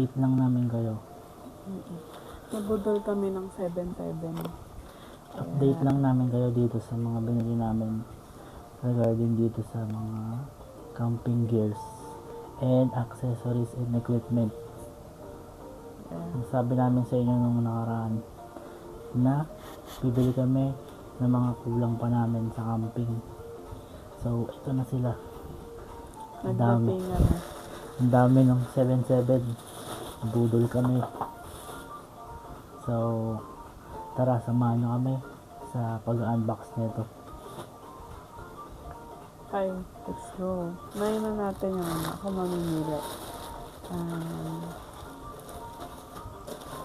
update lang namin kayo. Nabudol kami ng 7-7. Update lang namin kayo dito sa mga binili namin regarding dito sa mga camping gears and accessories and equipment. Sabi namin sa inyo nung nakaraan na bibili kami ng mga kulang pa namin sa camping. So, ito na sila. Ang dami. Ang dami ng 7-7. Budol kami. So, tara, samahan nyo kami sa pag-unbox nito. Hi, let's go. Ngayon na natin yung ako mamimili.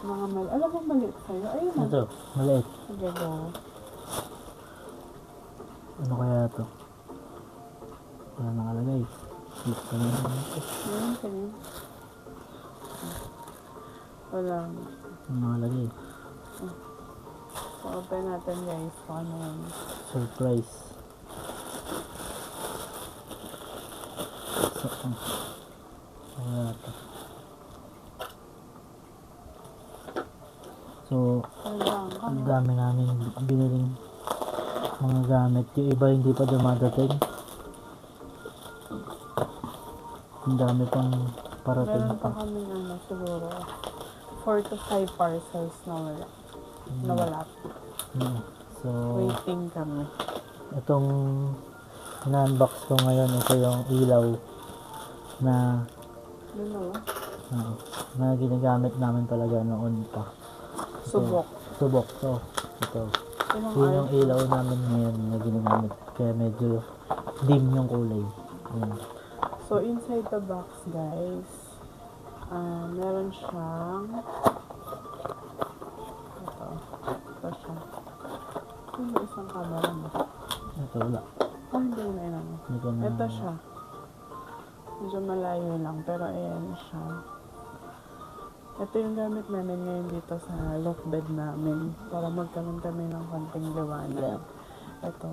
Mga mali. Alam mo maliit sa'yo? Ayun na. Ito, maliit. Sige, go. Ano kaya ito? Wala nakalagay. Click ka na ito. Ngayon ka niya. Wala. Ano nakalagay? So, open natin guys. Kung ano yun. Surprise. So, ang dami namin biniling mga gamit. Yung iba hindi pa dumadating. Ang dami pang parating Meron pa kami siguro 4 to 5 parcels na wala. Nawala. So, Waiting kami. itong in-unbox ko ngayon, ito yung ilaw na na ginagamit namin talaga noon pa. Subok. Subok. So, ito. Yun yung ilaw namin ngayon na ginagamit. Kaya medyo dim yung kulay. Ayan. So, inside the box, guys, meron siyang ito siya. Ano ba isang camera mo? Ito, wala. Hindi na ilan. Ito siya. Medyo malayo lang, pero ayan siya. Ito yung gamit namin ngayon dito sa loft bed namin para magkaroon kami ng konting liwanag. Ito.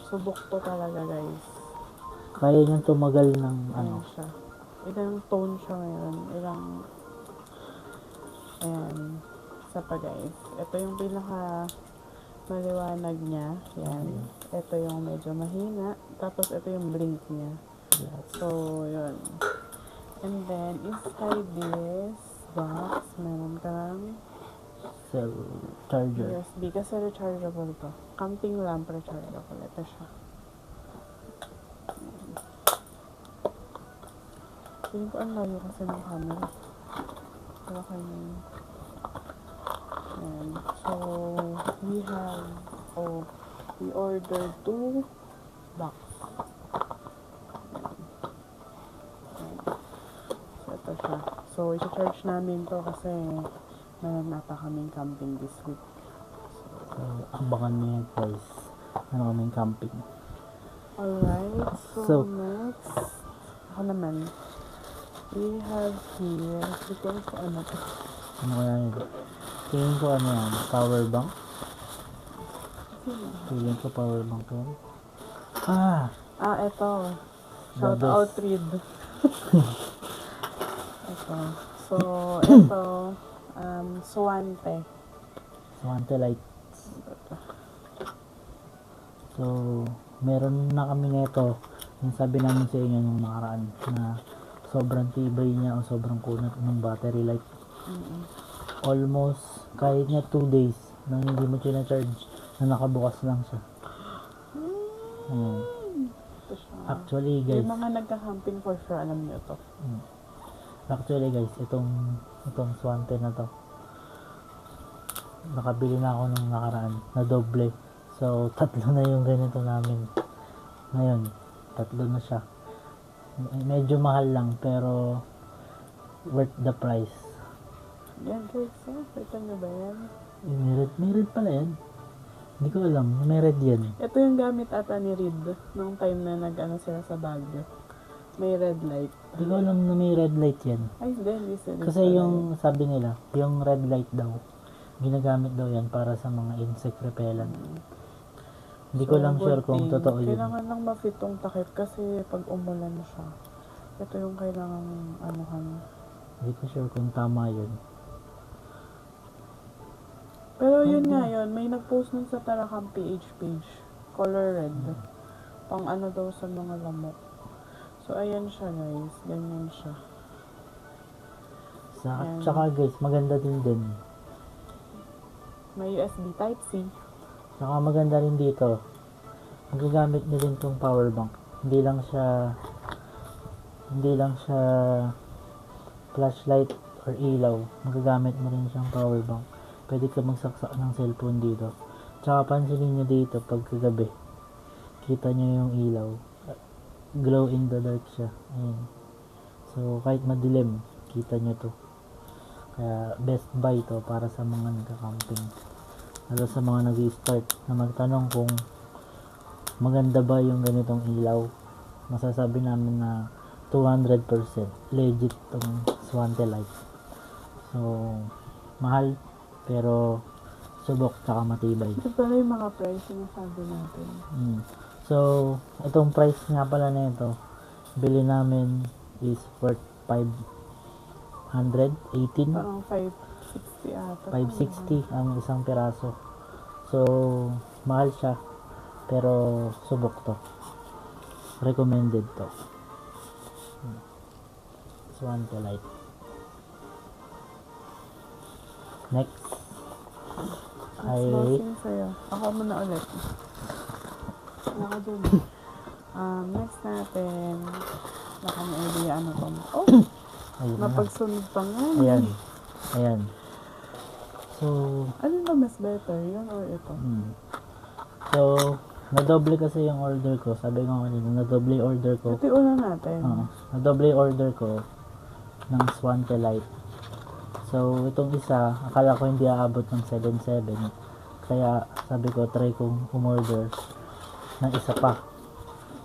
Subok to talaga, guys. Kaya niyang tumagal ng Ayan siya. Ilang tone siya ngayon. Ayan. Isa pa, guys. Ito yung pinaka maliwanag niya. Yan. Ito yung medyo mahina. Tapos ito yung blink niya. So, yun. And then, inside this box, meron kang cell charger. USB. Kasi rechargeable to. Camping lamp rechargeable. Ito siya. Feeling ko ang layo kasi ng camera. Kaya kayo yun. And so, we ordered 2 box. So, ito siya. So, i-charge namin to kasi meron na pa kaming camping this week. So, abangan niyo yan guys. Ano kaming camping. Alright. So, next. Ako naman. We have here. Because ano to? Ano kaya yun? Tingin ko ano yan? Power bank? Tingin ko power bank yan. Ito. Shout out Reed. Ito. So, ito. Swante. Swante lights. So, meron na kami nito. Yung sabi namin sa inyo nung nakaraan na sobrang tibay niya o sobrang kunat ng battery life. Almost, kahit niya 2 days nang hindi mo siya na-charge na nakabukas lang siya. Actually guys, yung mga nagka-camping for sure alam niyo to. Actually guys, itong Swante na to, nakabili na ako nung nakaraan na doble. So, 3 na yung ganito namin. Ngayon, 3 na siya. Medyo mahal lang pero worth the price. Yan guys, kita nyo ba yan? May red pala yan. Hindi ko alam, may red yan. Ito yung gamit ata ni Reed nung time na nag-ano sila sa Baguio. May red light. Hindi ko alam na may red light yan. Ay, hindi sila. Kasi yung sabi nila, yung red light daw, ginagamit daw yan para sa mga insect repellent. Hindi ko lang sure kung totoo yun. Kailangan lang ma-fit tong takip kasi pag umulan siya, ito yung kailangan Hindi ko sure kung tama yun. Pero yun nga yun, may nag-post nun sa Tarakam PH page. Color red. Pang ano daw sa mga lamok. So, ayan siya guys. Ganyan siya. Ayan. Tsaka guys, maganda din. May USB Type-C. Tsaka maganda rin dito. Magagamit nyo din tong power bank. Hindi lang siya flashlight or ilaw. Magagamit mo rin siyang power bank. Pwede ka magsaksak ng cellphone dito. Tsaka pansinin nyo dito pagkagabi. Kita nyo yung ilaw. Glow in the dark siya. Ayan. So kahit madilim, kita nyo to. Kaya best buy to para sa mga nagka-camping. Lalo sa mga nag-i-start na magtanong kung maganda ba yung ganitong ilaw. Masasabi namin na 200% legit tong Swante light. So mahal pero subok tsaka matibay. Ito pala yung mga price na sabi natin. So itong price nga pala na ito, bili namin is worth 518, Parang 560 ata. 560 ang isang piraso. So mahal siya pero subok to. Recommended to. Swante light. Next ay Bossing sa'yo. Ako muna ulit. Ako dun. Next natin. Baka may idea ano pa mo. Oh! ayun na. Napagsunod pa nga. Ayan. So Ano ba mas better? Yun or ito? So, nadoble kasi yung order ko. Sabi ko kanina, nadoble order ko. Ito yung una natin. Nadoble order ko ng Swante Light. So, itong isa, akala ko hindi aabot ng 7.7. Kaya, sabi ko, try kong umorder ng isa pa.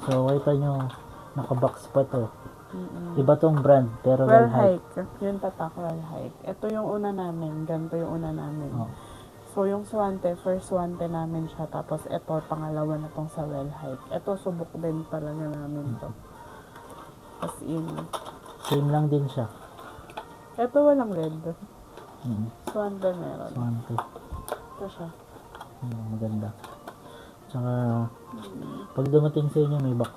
So, kita nyo, nakabox pa to. Iba tong brand, pero Well well hype. hike. Yung tatak well hike. Ito yung una namin. Ganito yung una namin. Oh. So, yung Swante, first Swante namin siya. Tapos, ito, pangalawa na tong sa well hike. Ito, subok din talaga namin to. As in. Same lang din siya. Ito, walang red. Swante meron. Swante. Ito siya. Maganda. Tsaka, pag dumating sa inyo, may box.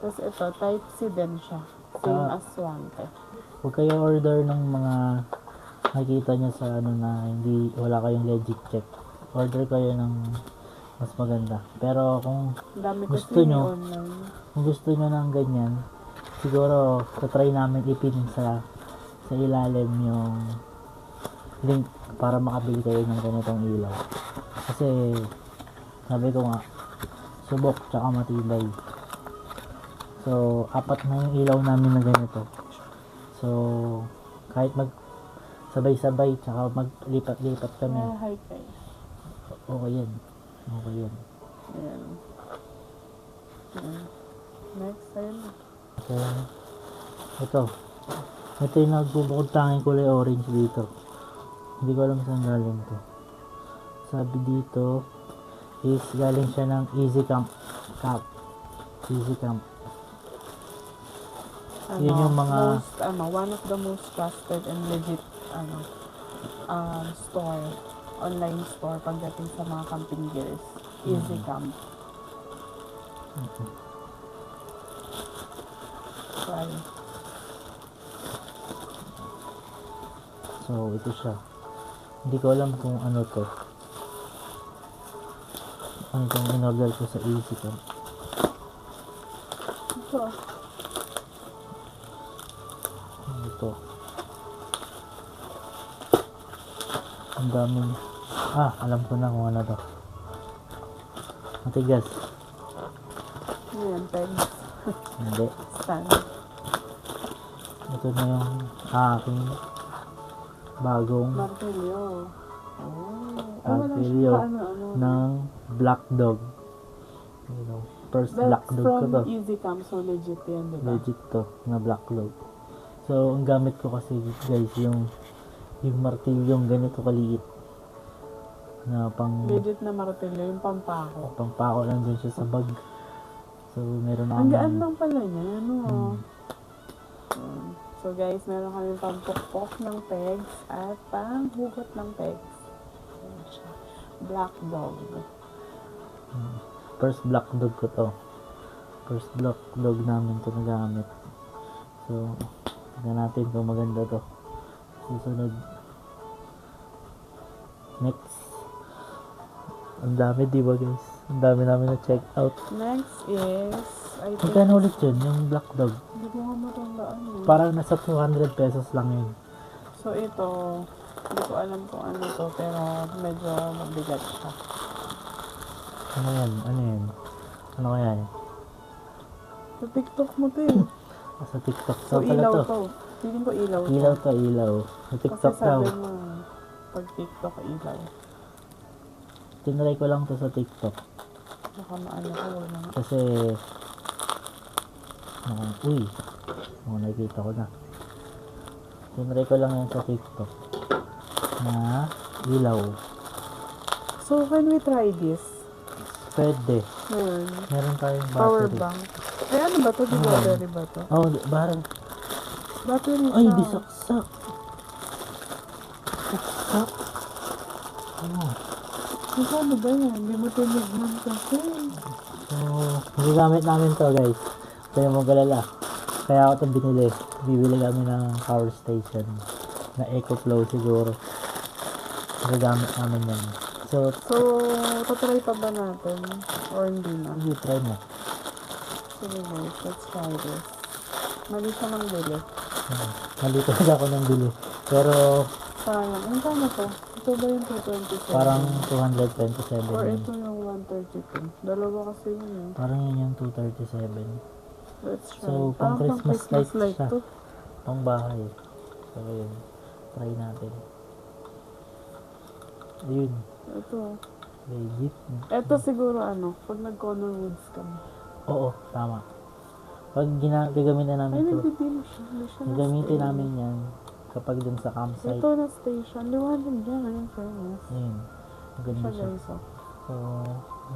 Tapos ito, Type-C din siya. Same as Swante. Huwag kayo order ng mga nakikita nyo sa ano na wala kayong legit check. Order kayo ng mas maganda. Pero kung Dami gusto kasi nyo, online. kung gusto nyo ng ganyan, siguro try namin ipin sa ilalim yung link para makabili kayo ng ganitong ilaw. Kasi sabi ko nga, subok tsaka matibay. So, 4 na yung ilaw namin na ganito. So, kahit sabay-sabay tsaka maglipat-lipat kami. Hi guys. Okay yan. Ayan. Next, ayun na. So, ito yung nagbubukod tanging kulay orange dito. Hindi ko alam saan galing to. Sabi dito is galing siya ng Easy Camp. Yun yung mga One of the most trusted and legit store, online store pagdating sa mga camping gears. Easy Camp. Sorry. so ito siya. Hindi ko alam kung ano to. Ano itong in-order ko sa Easy Camp. Ito. Ang daming alam ko na kung ano to. Matigas. Ayan, pegs. Hindi. Stand. Ito na yung aking bagong Martilyo. martilyo ng Black Dog. First Black That's Dog ko to. from Easy Camp, so legit yan, diba? Legit to, na Black Dog. So, ang gamit ko kasi guys, yung martilyong ganito kaliit. Na Legit na martilyo, yung pampako. pangpako lang din siya sa bag. So, meron Ang gaan akong lang pala niya, ano. So guys, meron kami pampukpok ng pegs at panghugot ng pegs. Ayan siya. Black dog. First black dog ko to. First black dog namin to nagamit. So, tignan natin kung maganda to. Susunod. Next. Ang dami, di ba guys? Ang dami namin na check out. Next is, I think, Magkano ulit yun, yung black dog? hindi ko nga matandaan eh. Parang nasa 200 pesos lang yun. So ito, hindi ko alam kung ano to, pero medyo mabigat siya. Ano yan? Ano yun? Ano kaya yun? Sa TikTok mo to eh. Sa TikTok. So So, pala ilaw to. to. Feeling ko ilaw to. Ilaw to, ilaw. Sa Kasi TikTok daw. sabi mo, pag TikTok ilaw. Tinry ko lang to sa TikTok. Baka maano ko, wala nga. Kasi, uy, nakikita ko na. Tinry ko lang yan sa TikTok. Na ilaw. So can we try this? Pwede. Yun. Meron tayong Power battery. bank. Eh ano ba to? Di Ano? battery ba to? Oh, parang, Battery ay, siya. di saksak. Saksak. Oh. Ano ba yan? Hindi mo tinignan kasi. So, magagamit namin to guys. Kaya mag-alala. Kaya ako ito binili. Bibili kami ng power station. Na EcoFlow siguro. Magagamit namin yan. So, So, tatry pa ba natin? Or hindi na? sige, try mo. Sige guys, let's try this. Mali siya ng bili. Mali talaga ako ng bili. Pero, Sayang. Ang kano to? Ito ba yung 227? parang 227 Or yun. ito yung 132? Dalawa kasi yun eh. Parang yun yung 237. Let's try. So, pang Parang Christmas light siya. to. Pang bahay. So, yun. Try natin. Ayun. Ito. Legit. Ito siguro ano, pag nag-corner woods kami. Oo, tama. Pag gagamitin namin Ay, to, nagdidim siya. Hindi siya gagamitin na-stay. namin yan kapag dun sa campsite. Ito na station. Liwanag dyan. Ayun, fairness. Ayun. Maganda Siya siya. guys, oh. So,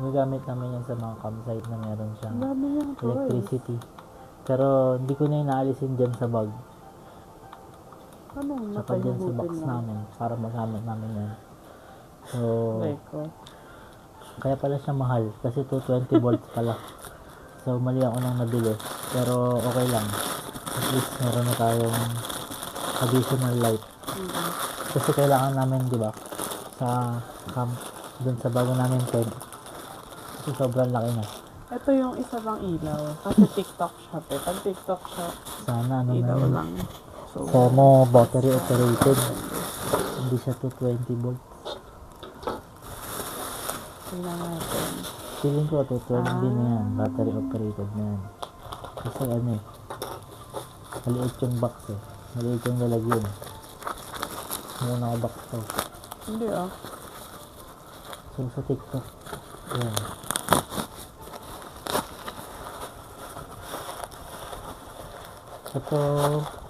gagamit namin yan sa mga campsite na meron Ang siyang dami niyang toys. electricity. Pero, hindi ko na yung naalisin dyan sa bag. Ano, Saka dyan sa box matayugutin lang. namin para magamit namin yan. So, Like, oh. kaya pala siya mahal. Kasi 220 volts pala. So, mali ako nang nabili. Pero, okay lang. At least, meron na tayong additional light. Mm-hmm. Kasi kailangan namin, di ba, sa camp, dun sa bago namin tent. Kasi sobrang laki na. Ito yung isa bang ilaw. Kasi TikTok shop eh. Pag TikTok shop, Sana, ano na ilaw yun. lang. So, Sana battery operated. Hindi siya 220 volts. tingnan natin. Feeling ko 220 na yan. Battery operated na yan. Kasi ano eh. Maliit yung box eh. Maliit yung lalagyan. Hindi na box to. Hindi ah. So sa TikTok. Ayan. Ito,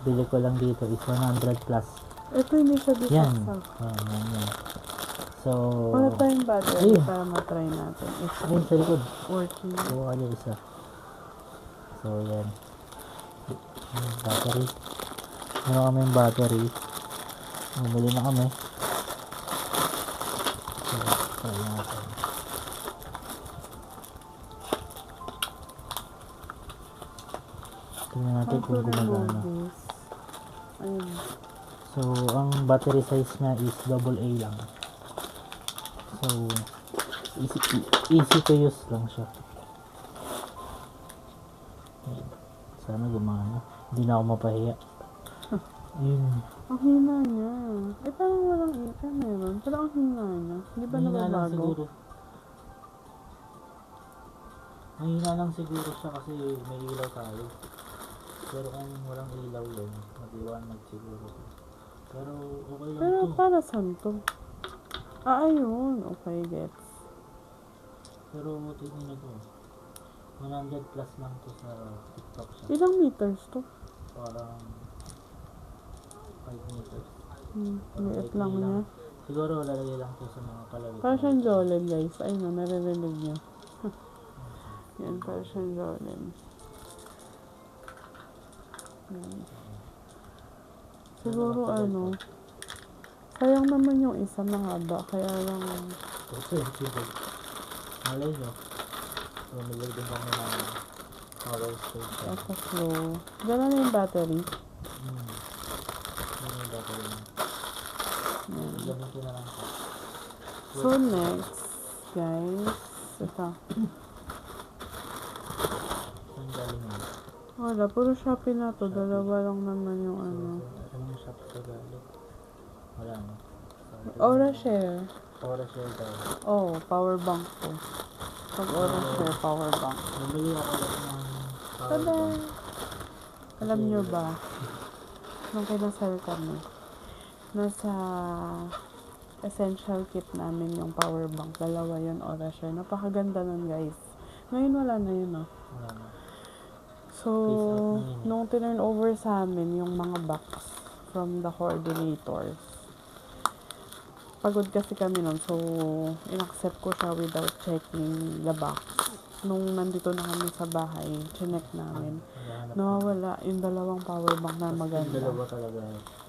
bili ko lang dito is 100 plus. Ito hindi siya dito Yan. sa. Yan. So, Wala tayong battery ayun. para matry natin. If ayun sa likod. working. Kuha niya isa. So, yan. Battery. Meron kami yung battery. Bumili na kami. So, try natin. Tingnan natin How to kung remove gumagana. this? Ayun. So, ang battery size niya is AA lang. So, easy to use lang siya. Ayan. Sana gumana. Hindi na ako mapahiya. Yun. Ang hina niya. Eh, parang walang ika meron. Pero ang hina niya. Hindi ba Mahina lang nababago? siguro. Mahina lang siguro siya kasi may ilaw tayo. Pero kung walang ilaw yun, mag-iwanag siguro. Pero okay lang Pero to. para saan to? Ah, ayun. Okay, gets. Pero tignan nyo to. 100 plus lang to sa TikTok siya. Ilang meters to? Parang 5 meters. Liit lang niya. Siguro lalagay lang to sa mga palawit. Para siyang Jolin, guys. Ayun na, naririnig niyo. Yan, para siyang Jolin. Yan. Siguro sayang naman yung isa mahaba, kaya lang, Kasi, sige. Malay nyo. Bumili din kami ng power station. eto slow. Gano'n na yung battery. Ano yung battery mo? Gamitin na lang ko. So next, guys, ito. Saan galing yun? Wala, puro Shopee na to. Dalawa lang naman yung Anong shop sa galing? Wala na. Aura Share. Para share daw. Oh, power bank ko. Pag Aura Share, power bank. Bumili ako lang ng power Tada! bank. Alam nyo ba, nung kinasal kami, nasa essential kit namin yung power bank. Dalawa yun, Aura Share. Napakaganda nun, guys. Ngayon wala na yun, no? Wala na. So, Phase out na yun. nung turn over sa amin yung mga box from the coordinators, pagod kasi kami nun, so in-accept ko siya without checking the box. Nung nandito na kami sa bahay, chinek namin, Naghahanap nawawala yung dalawang power bank na Yung maganda. dalawa talaga.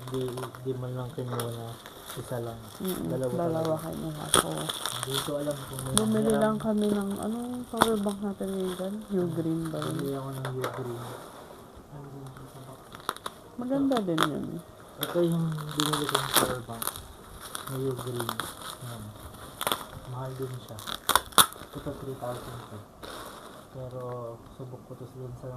Hindi man lang kinuha na isa lang. Dalawa Dalawa talaga. kanya. So, Hindi ko alam kung may bumili hiram. lang kami ng, anong power bank natin ngayon? U-Green ba yun? Bumili ako ng U-Green. Andun siya sa box. Maganda din yun. Ito yung binili ko yung power bank na U-Green. Yan. Mahal din siya. Ito 3,000 po. Pero subok ko to din sa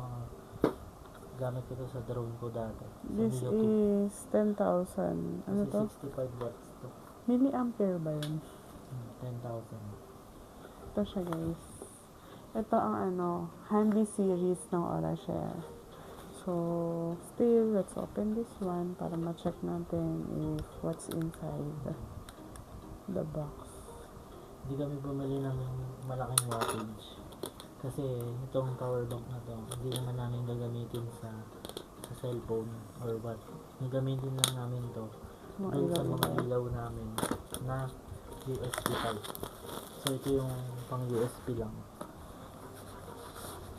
gamit ko to sa drone ko dati. This Sa Miyoko. is 10,000. Ano Kasi to? 65 watts to. Milliampere ba yun? 10,000. Ito siya, guys. Ito ang handy series ng Aura Share. So, still, let's open this one para ma-check natin if what's inside the box. Hindi kami bumili ng malaking wattage. Kasi itong power bank na to, hindi naman namin gagamitin sa cellphone or what. Gagamitin lang namin to Mga dun sa ilaw mga ba? ilaw namin na USB type. So ito yung pang USB lang.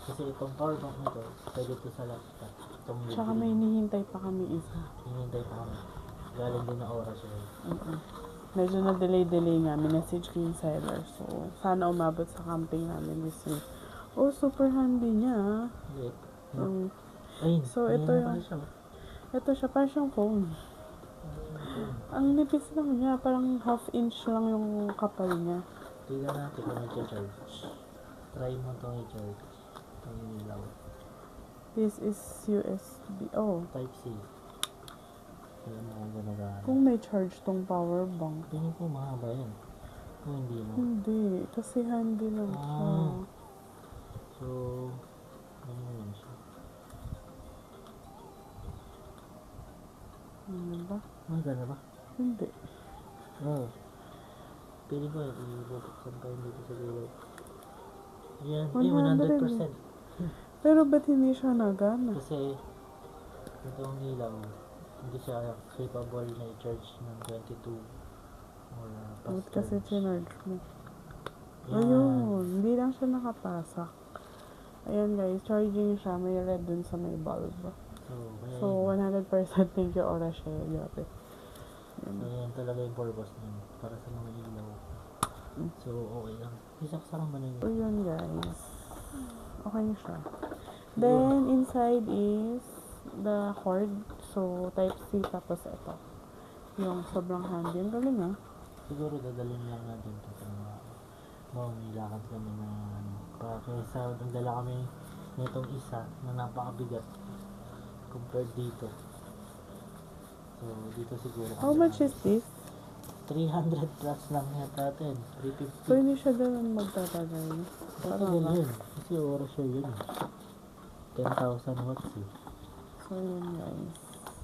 Kasi itong power bank nito, pwede to sa laptop. Itong Tsaka may hinihintay pa kami isa. hinintay pa kami. Galing din na oras yun. Medyo na-delay nga. Minessage ko yung seller. So, sana umabot sa camping namin this week. Oh, super handy niya. Wait. Yung, Ayun. So, ayun ito na yung- pala siya. ito siya, parang siyang phone. Ang nipis lang niya. Parang half inch lang yung kapal niya. Tignan natin kung nag-charge. Try mo itong i-charge. Itong ilaw. This is USB. Oh, Type-C. Tignan mo kung gano'n. kung may charge tong power bank. Tingin ko mahaba yan. Kung hindi mo. Hindi, kasi handy lang siya. So, ano lang siya. Ano ba? Gana ba? Hindi. Oo. Pili ko ibubuksan pa yun dito sa gulay. Yan. 100. 100%. Pero ba't hindi siya nagana? Kasi itong ilaw, hindi siya capable na i-charge ng 22 or Ba't fast kasi charge. chinarge mo? Yan. Ayun, hindi lang siya nakapasak. Ayan guys, charging siya. May red dun sa may bulb. So, kaya So, 100% thank you, Aura Share. Grabe. yan talaga yung purpose nun. Para sa mga ilaw. So, okay lang. Isaksakan mo na yun. So, yun guys. Okay siya. Then, inside is the cord. So, Type-C tapos ito. Yung sobrang handy. Ang galing ah. Siguro dadalhin lang natin ito sa mga may lakad kami na para kaysa nagdala kami nitong isa na napakabigat compared dito. So, dito siguro. How much is this? 300 plus lang yata natin. So, 350. hindi siya ganun magtatagal. Matagal yun. Kasi oras siya yun. 10,000 watts eh. So, yun guys.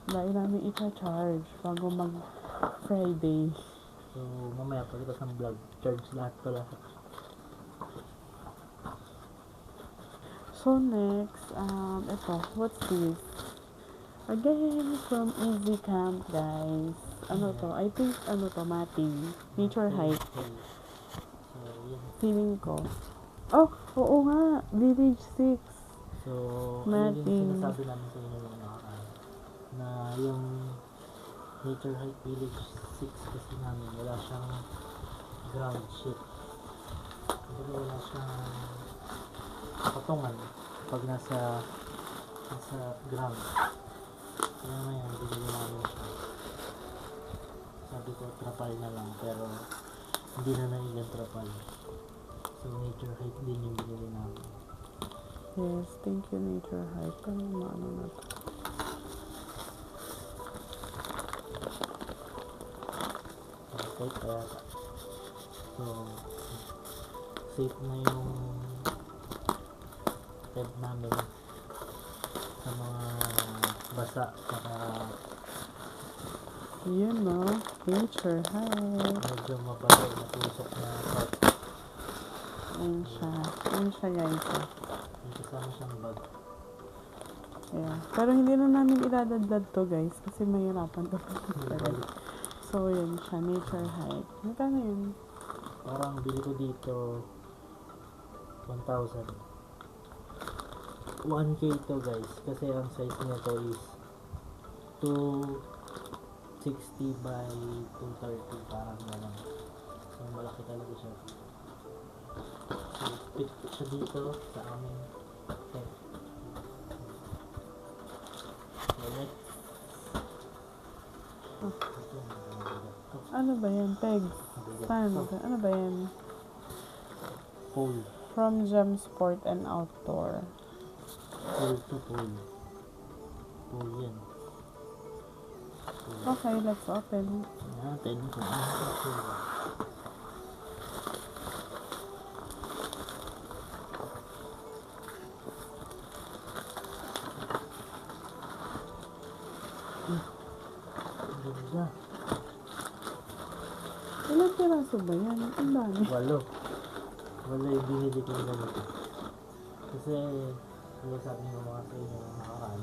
Dahil namin i-charge bago mag-Friday. So, mamaya pagkatapos ng vlog, charge lahat pala. So, next, ito. What's this? Again, from Easy Camp, guys. Ano to? I think, mapping. Nature hike. So, yun. Feeling ko. Oh, oo nga. Village 6. So, ayun Mapping. yung sinasabi namin sa inyo nung nakaraan. Na yung Nature Hike Village 6 kasi namin. Wala siyang ground sheet. Kasi wala siyang patungan pag nasa ground. Kaya ngayon, binili namin siya. Sabi ko, trapal na lang. Pero, hindi na nailang trapal. So, Nature Hike din yung binili namin. Yes, thank you Nature Hike. Ano maano na to? Safe kaya. So, safe na yung tent namin sa mga basa. Saka, Yun no, Nature Hike. medyo mabayo na tusok na part. Ayun siya. Ayun siya guys. May kasama siyang bag. Yeah. Pero hindi na namin iladadlad to guys kasi mahirapan to. Balik. So yun siya, Nature Hike. Magkano yun? Parang bili ko dito 1,000. 1K to guys. Kasi ang size nito is 260 by 230. Parang gano'n. So malaki talaga siya. So fit siya dito sa aming tent. So next. Ito, mabigat to. Ano ba yan? Pegs? Mabigat Saan? to. Ano ba yan? Pole. From Gem Sport and Outdoor. Pole to pole. Pole yan. Pole. Okay, let's open. Natin kung ano ang itsura. Ang ganda. Ilang piraso ba yan? Ang dami. 8. Wala yung binili ko ganito. Kasi, sabi ko mga sa inyo nakaraan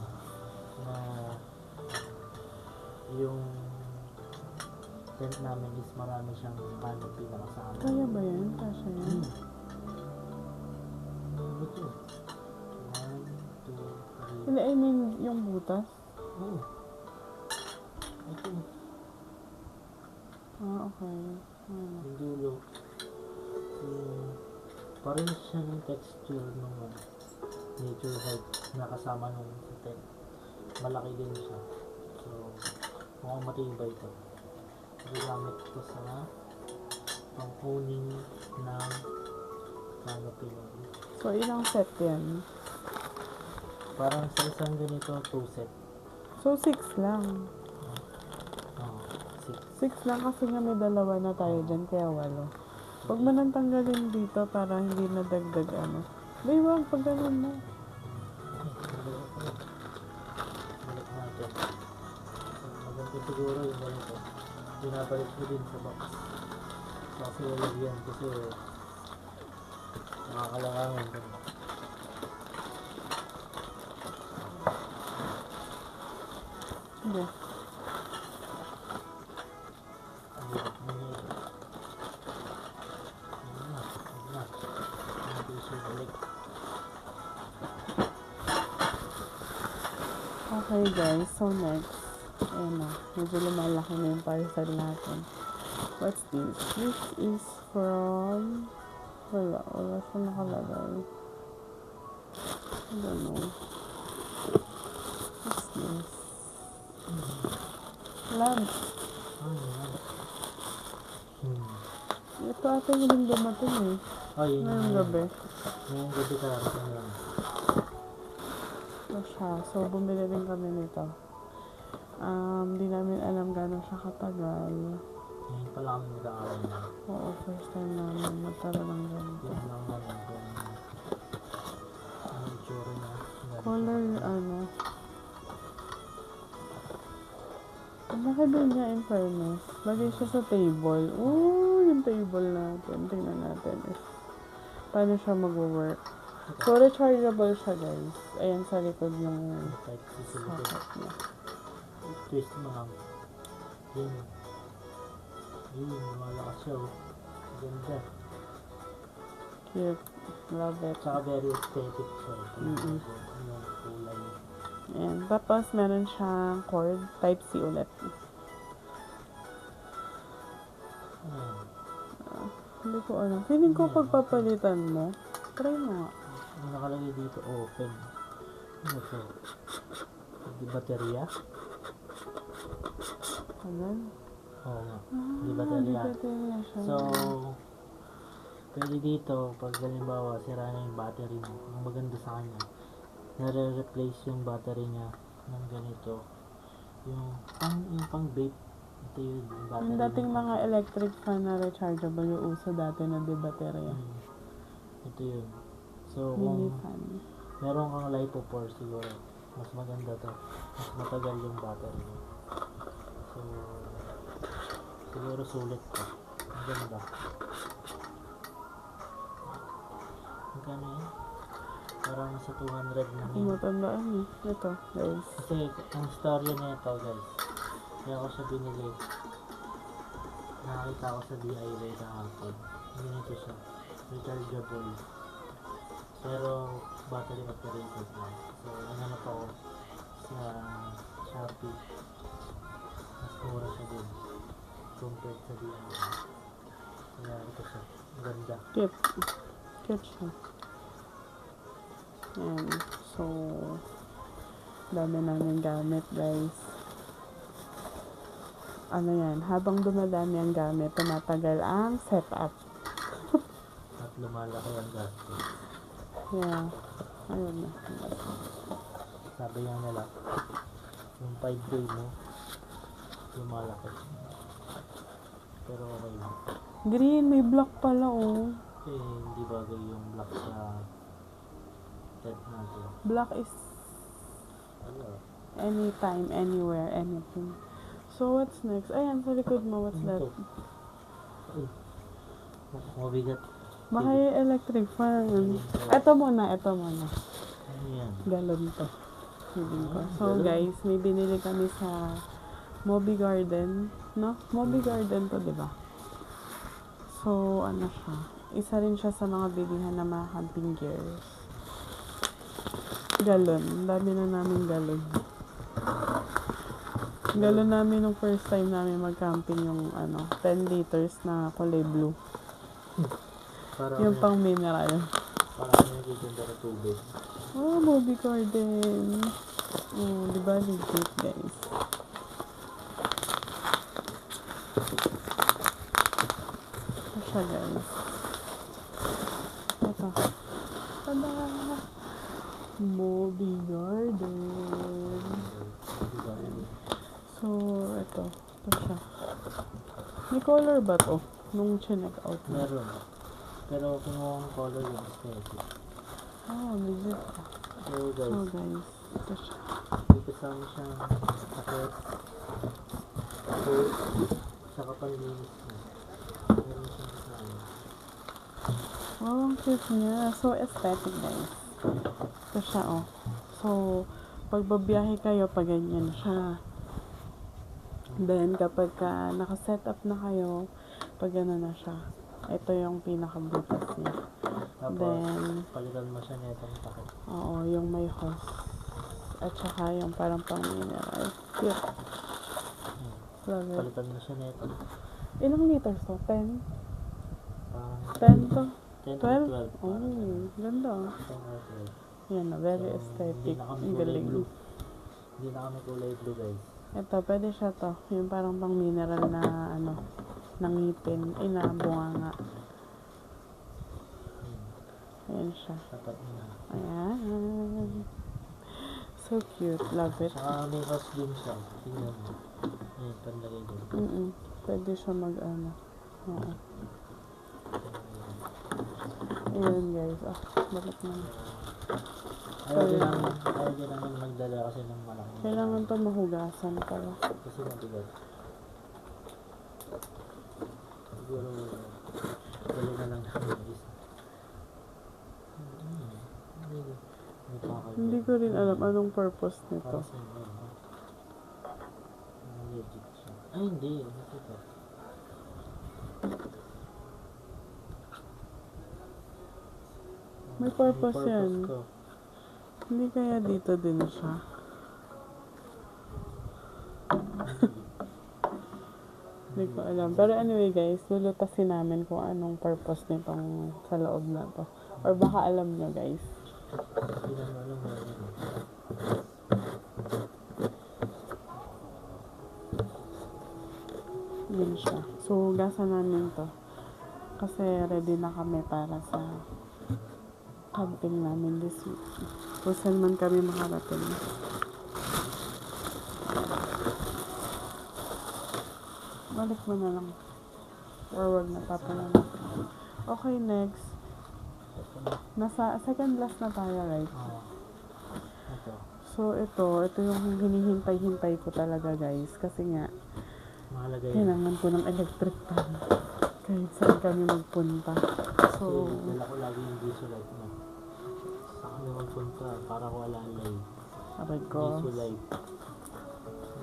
na yung tent namin is marami siyang canopy na kasama. Kaya ba yan? Kasha yan? Ano ito? 1, 2, 3. Hindi, I mean, yung butas. Oo. Ito. Ah, okay. Yung dulo. So, parang siya ng texture ng Nature Hike na kasama nung sa tent. Malaki din siya. So, mukhang matibay ito. Gagamit ko sa pang-owning ng canopy. So, ilang set yan? Parang sa isang ganito, 2 set. So, 6 lang. Oh, 6 lang kasi nga may dalawa na tayo dyan, kaya 8. Huwag mo nang tanggalin dito para hindi na dagdag ano. Bay, wag, pag ganun mo. Balik natin. So, maganda siguro yung ganito. Binabalik ko din sa box. Kasi lalagyan kasi nakakalangangin din. Hindi. Ang hirap na yun. Ayun na. Hindi siya balik. Okay guys, so next. Ayan na, medyo lumalaki na yung parcel natin. What's this? This is from... Wala siya nakalagay. I don't know. What's this? Lamp. Ay, yan. Ito ata yung dumating eh. Ay, yun Ngayong yun. gabi. Ngayong gabi karating yan. Ito siya. So, bumili rin kami nito. Di namin alam gano'n siya katagal. Ngayon pala kami nag-aaral na. Oo, first time namin magkaroon ng ganito. Yan lang naman kung ano itsura niya. Color, ano. Ang laki din niya in fairness. Lagay siya sa table. Ooh, yung table natin. Tingnan natin if paano siya mag-work. So, rechargeable siya guys. Ayan sa likod yung Type C sa likod. socket niya. Twist mo lang. Yun. Yun, lumalakas siya oh. Ganda. Cute. Love it. Tsaka very aesthetic siya. Mm-mm. Yung kulay. Ayan. Tapos, meron siyang cord. Type C ulit. ko alam. Feeling ko pagpapalitan mo. Try mo nga. Ang nakalagay dito, open. Ano to? Di baterya? Alam? Oo nga. Di Di baterya. baterya siya. So, pwede dito, pag halimbawa, sira na yung battery mo, ang maganda sa kanya, nare-replace yung battery niya ng ganito. Yung pang vape, ito yung battery. Yung dating mga electric fan na rechargeable yung uso dati na di baterya. Ito yun. So, Mini kung fan. meron kang LiPo 4 siguro, mas maganda to. Mas matagal yung battery mo. So, siguro sulit to. Ang ganda. Magkano yun? Parang sa 200 na Hindi yun. matandaan eh. Ito, guys. Kasi ang storya na ito guys, kaya ko siya binili. Nakakita ko sa DIY kahapon. Ganito siya. Rechargeable. Pero battery operated lang. So ano pa ako sa Shopee. Mas mura siya din compared sa DIY. Kaya ito siya. Ganda. Cute. Cute siya. Yan. So, dami namin gamit, guys. Ano yan? Habang dumadami ang gamit, tumatagal ang setup. At lumalaki ang gastos. Yeah. Ayun na. Sabi nga nila, yung 5K mo, lumalaki. Pero okay lang. Green, may block pala, oh. Kasi hindi bagay yung black sa TED natin. Black is Ano? anytime, anywhere, anything. So, what's next? Ayan, sa likod mo, what's that? Ito. Ay. Mabigat. Baka yung electric fan. Ito muna. Ano yan? Galon to. Feeling ko. So, guys, may binili kami sa Moby Garden. No? Moby Garden to, di ba? So, ano siya? Isa rin siya sa mga bilihan ng mga camping gears. Galon. Dami na namin galon. Galon namin nung first time namin mag-camping yung 10 liters na kulay blue. Parang Yung pang mineral. parang nagtitinda ng tubig. Oh, Moby Garden. Oh, di ba legit, guys? Ito siya, guys. Ito. Tada! Moby Garden. Diba? So, ito. Ito siya. May color ba to? Nung chinek out mo? Meron. Pero kinuha ang color yung aesthetic. Oh, legit. So So, guys, guys. Ito siya. may kasama siyang takot, saka panlinis niya. Meron siyang kasama. Wow, ang cute niya. So, aesthetic, guys. Ito siya, oh. So, pag babiyahe kayo, pag ganyan siya. Then, kapag naka-set up na kayo, pag gano'n na siya. Ito yung pinaka-butas niya. Tapos, Then, palitan mo siya netong takot. oo, yung may hose. At saka yung parang pang-mineral. Cute. Love it. Palitan mo siya netong. Ilang liters to? 10? Parang 10 to? 10 to 12? 12. Oh, ganda. 10 or 12. Yan na, very So, aesthetic. Hindi na kami Ang kulay galing. blue. Hindi na kami kulay blue guys. Ito, pwede siya to. Yung parang pang mineral na nangipin. Ay, na bunganga. Ayan siya. Tapat na. Ayan. So cute. Love it. Saka may house din siya. Tingnan mo. Ayan, panlagay din. Pwede siya Oo. Ayan guys. Balik na. Ayaw din namin magdala kasi ng malaki. Kailangan to mahugasan pala. Kasi mabigat. Siguro, dali na lang namin isa. May pakal. Hindi ko rin alam anong purpose nito. Para sa inyo, no? Legit siya. Ay, hindi. Ito to. May purpose yan. Ko. Hindi kaya dito din siya. Hindi ko alam. Pero anyway guys, lulutasin namin kung anong purpose nitong sa loob na to. Or baka alam nyo guys. Hindi naman alam mo yun. Yun siya. So, hugasan namin to. Kasi ready na kami para sa camping namin this week. Kung saan man kami makarating. Balik mo na lang. Or wag na, papalan natin. Okay, next. Nasa second last na tayo, right? Oo. Ito. So, ito yung hinihintay-hintay ko talaga, guys. Kasi nga, Mahalaga yun. kailangan ko ng electric fan. Kahit saan kami magpunta. So, Dala ko lagi yung diesel light mo. Sa kami magpunta para ko alalay. sabi ko, Diesel light.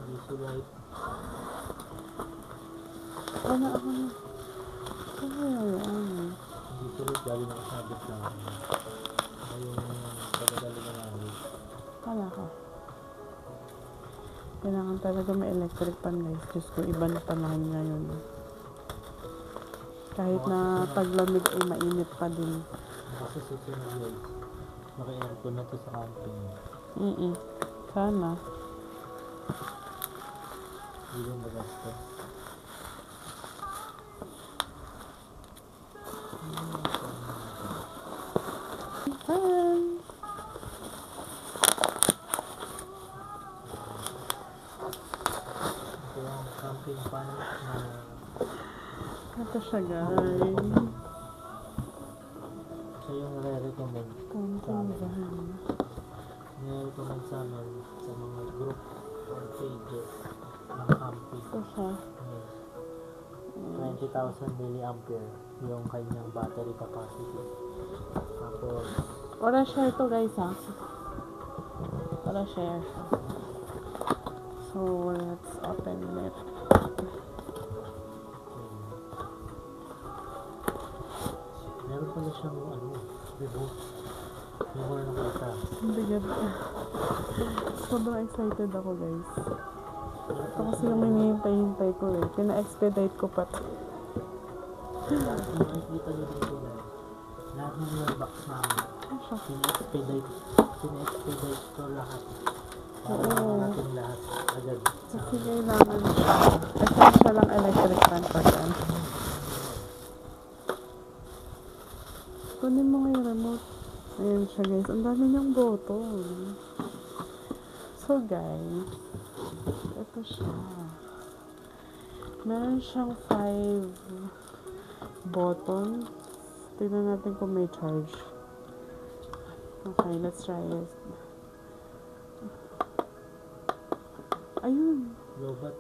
Diesel light. ako na. Ayun. Diesel light galing nakasabit lang. Saka yung pagdadali na namin. Wala ka. Kailangan talaga may electric fan, guys. Diyos ko, iba na panahon ngayon. Kahit na taglamig ay mainit pa din. Kasi susunod guys. Maka-aircon na to sa camping. Sana. Hindi lang magastos. Fan. Ito yung camping fan na Ito siya, guys. siya yung nare-recommend. Camping van. Nare-recommend sa amin sa mga group or pages ng camping. Ito siya. Yes. 20,000 milliampere yung kanyang battery capacity. Tapos, Ora share to, guys, ha? Ora share. So, let's open it. meron pala siyang reboot. Yung ko na nakita. Hindi gab. Sobrang excited ako, guys. Ito kasi yung hinihintay-hintay ko eh. Pina-expedite ko pa. Makikita niyo dito na lahat ng mga box namin. Pina-expedite ko lahat. Para natin lahat agad. Kasi kailangan siya. Essential lang electric fan pa dyan. Kunin mo nga yung remote. Ayan siya, guys. Ang dami niyang button. So, guys, ito siya. Meron siyang 5 buttons. Tignan natin kung may charge. Okay, let's try it. Ayun. Lobat.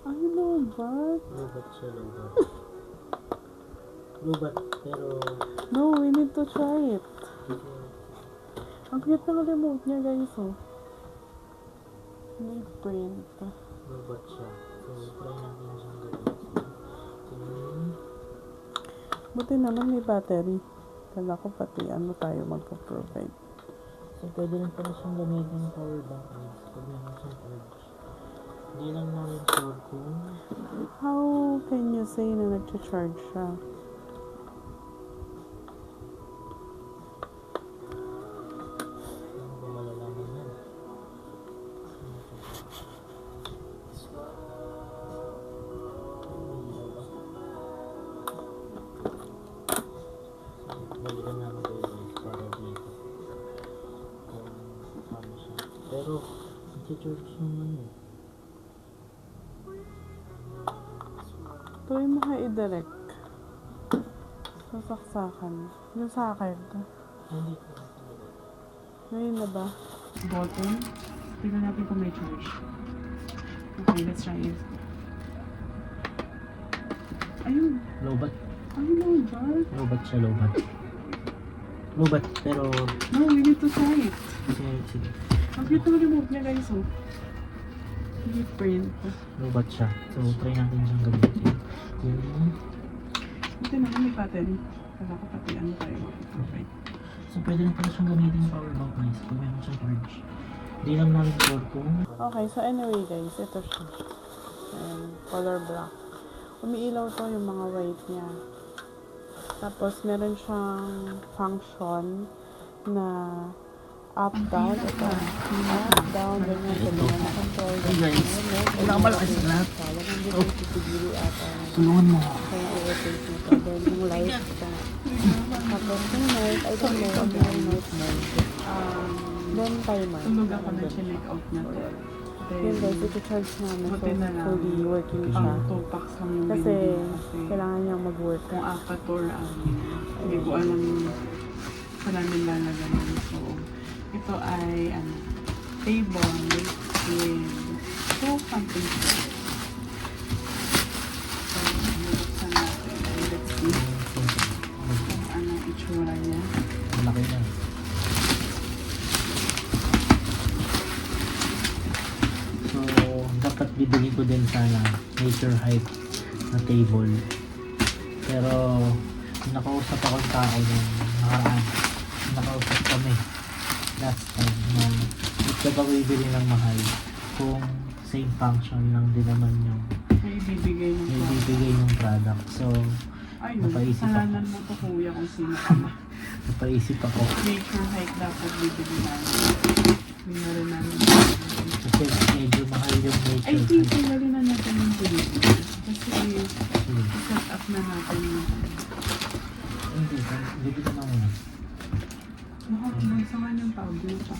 Ay, lobat. Lobat siya, lobat. Lobat, pero No, we need to try it. Ang cute ng remote niya, guys, oh. May print. lobat siya. So, try natin siyang gawin. So, Buti naman may battery. Kala ko pati ano tayo magpo-provide. so pwede rin pala siyang gamitin ng power bank guys. Pag meron siyang charge. Hindi lang namin sure kung How can you say na nag-charge siya? ano ba malalaman yan. Balikan namin kayo guys para dito. Kung paano siya. Pero, nag-charge yung ano eh. Tuloy mo kayo i-direct. Sasaksakan. Yung sa akin. Hindi. Ngayon na ba? Button. Tignan natin kung may charge. Okay, let's try it. Ayun. Lobat. Ay, lobat. Lobat siya, lobat. Lobat, pero No, we need to try it. sige. Ang cute ng remote niya, guys, oh. Hindi print. Lobat siya. So, try natin siyang gamitin. Kung Buti naman may battery. Kala ko pati ano tayo mag-provide. so, pwede rin pala siyang gamitin yung power bank guys. Kung meron siyang charge. Hindi lang namin sure kung Okay, so anyway, guys, ito siya. Ayan, color black. umiilaw to yung mga white niya. Tapos, meron siyang function na up, down, ito. Up, down, ganyan, ganyan. Na-control. Hey guys, kailangan malakas sa lahat. Talagang dito yung titigili ata. Tulungan mo. Kaya i-rotate nito. Then, yung light, ito. Tapos, yung night, I don't know, ano yung night mode. Then, timer. Tulog ako na chill out na to. Yun guys, ito-charge namin. So, Buti na lang. fully working siya. Pang 2 packs lang yung Kasi, binili ko kasi kailangan niyang mag-work. kung apat or hindi ko alam sa namin lalagyan. So, ito ay table with 2 something square. So, nabuksan natin. And let's see kung anong itsura niya. Malaki na. So, dapat bibili ko din sana nature height na table. Pero, nakausap akong tao nung nakaraan. Nakausap kami last time na ito ka ba bibili ng mahal kung same function lang din naman yung May ibibigay ng may bibigay ng product. So, ayun, napaisip ako. kasalanan mo to kuya kung sino ka na. napaisip ako. Nature hike dapat bibili namin. Hindi na rin namin. Kasi medyo mahal yung I nature think height. tanggalin na natin yung delivery. Kasi Hmm. set up na natin yung Hindi, bibili ka na muna. nakakabagsakan yung tablet pa.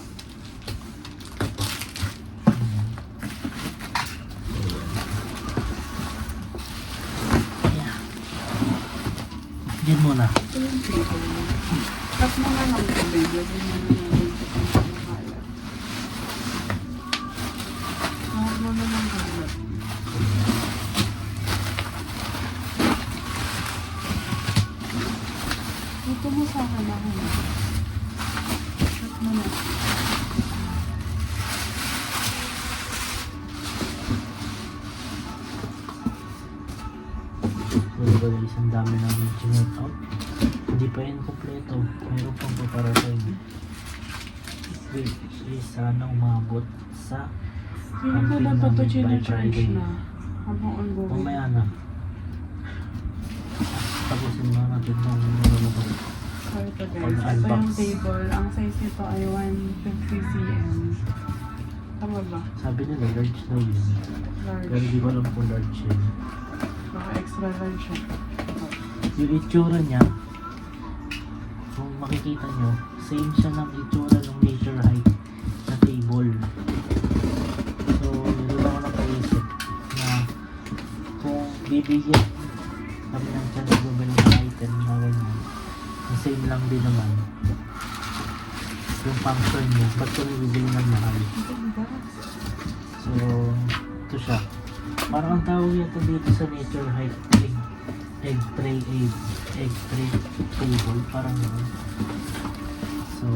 Ayan. Diyan muna. Ito yung table. Tap mo na lang ito, baby. Lagyan mo na lang ito sa kalat. Tap mo na lang kalat. Ito mo sa akin ako na. Tap mo na. Pwede ba guys, ang dami namin chinet out. Hindi pa yan kompleto. Meron pang paparating. Which is sana umabot sa Feeling ko Camping dapat to namin by chine-charge Friday. na. Habang ongoing. mamaya na. Tapusin mo natin nung nilulubog. So ito guys, ito Pag-unbox. yung table. Ang size nito ay 150 cm. Tama ba? Sabi nila large daw yun. Pero Large. di ko alam kung large yun. Baka extra large siya. Yung itsura niya, kung makikita nyo, same siya ng itsura ng nature height na table. So, doon ako napaisip na kung bibigyan kami ng chance bumili ng item na ganyan, na same lang din naman yung function niya, ba't kami bibili ng mahal? So, ito siya. Parang ang tawag yata dito sa nature height, egg tray table, parang yun. So,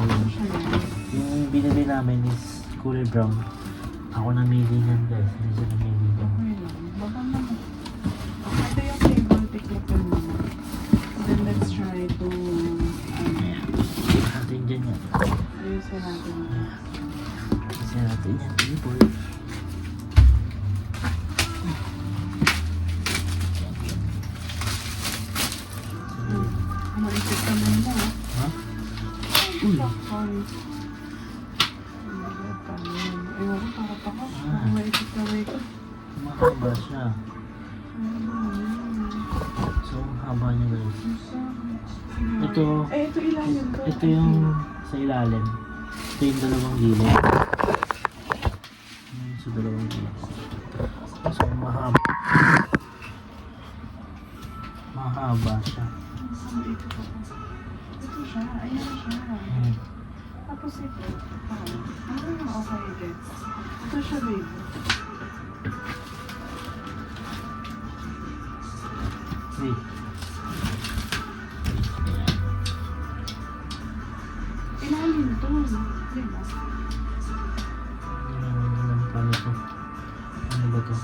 yung binili namin is kulay brown. Ako namili niyan guys, hindi siya namili ko. Okay lang. Baka naman. Ito yung table tiklokin mo. Then let's try to Natin dyan yan. ayusin natin. Kasi natin yan, table. Maisip ka mo mo. Ha? Uy! Sorry. Ewan ko, para pa ko. Baka maisip ka mo ito. Mahaba siya. So, ang haba niya guys. Ito, Eh, ito ilalim ko. ito yung sa ilalim. Ito yung dalawang gilid. Yung sa dalawang gilid. So, mahaba. Mahaba siya. Ito siya. Ayan siya. Hmm. Tapos ito. Okay, gets. Ito siya, babe. Wait. Ilalim to. Diba? Paano to? Ano ba to?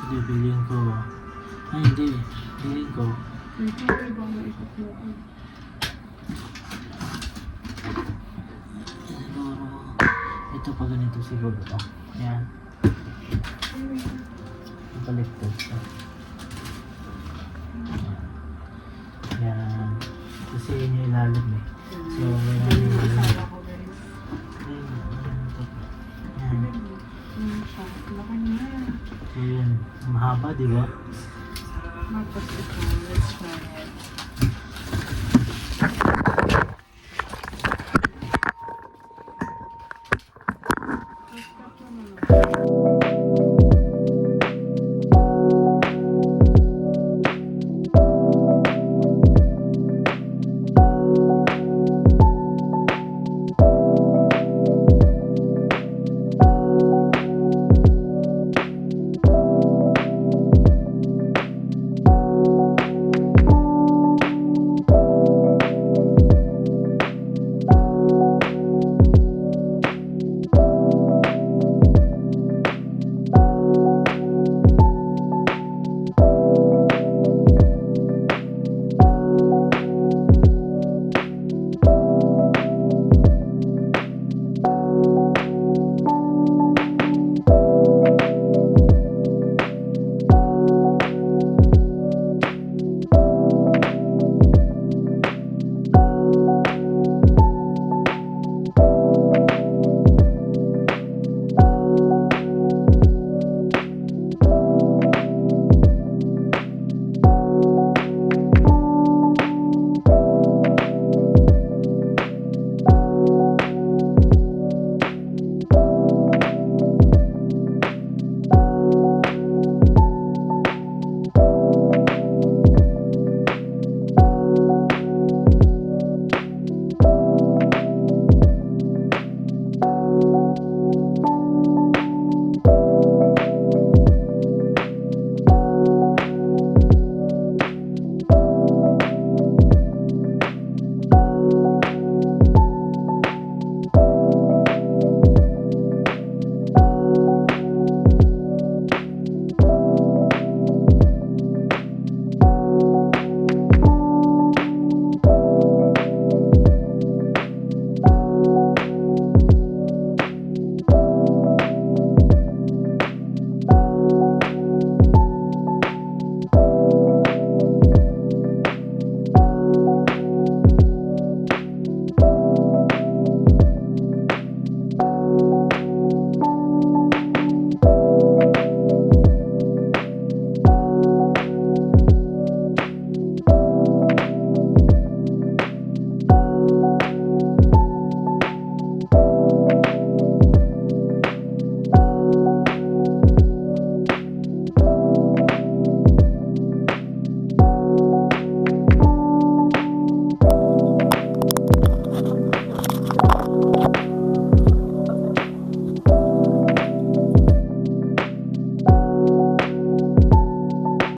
Hindi, bilhin ko. Ay, hindi. Bilhin ko. Ito, babe. Ang maikot mo ko. Siguro, ito pa ganito siguro to. Ayan. Baliktad siya. Yan. Kasi yun yung ilalim eh. So, Yan yan yung yung asawa ko, guys. Yan. Yan siya. Laki niya. So, yun. Mahaba, di ba? Tapos ito, let's try it. Tapos ito naman.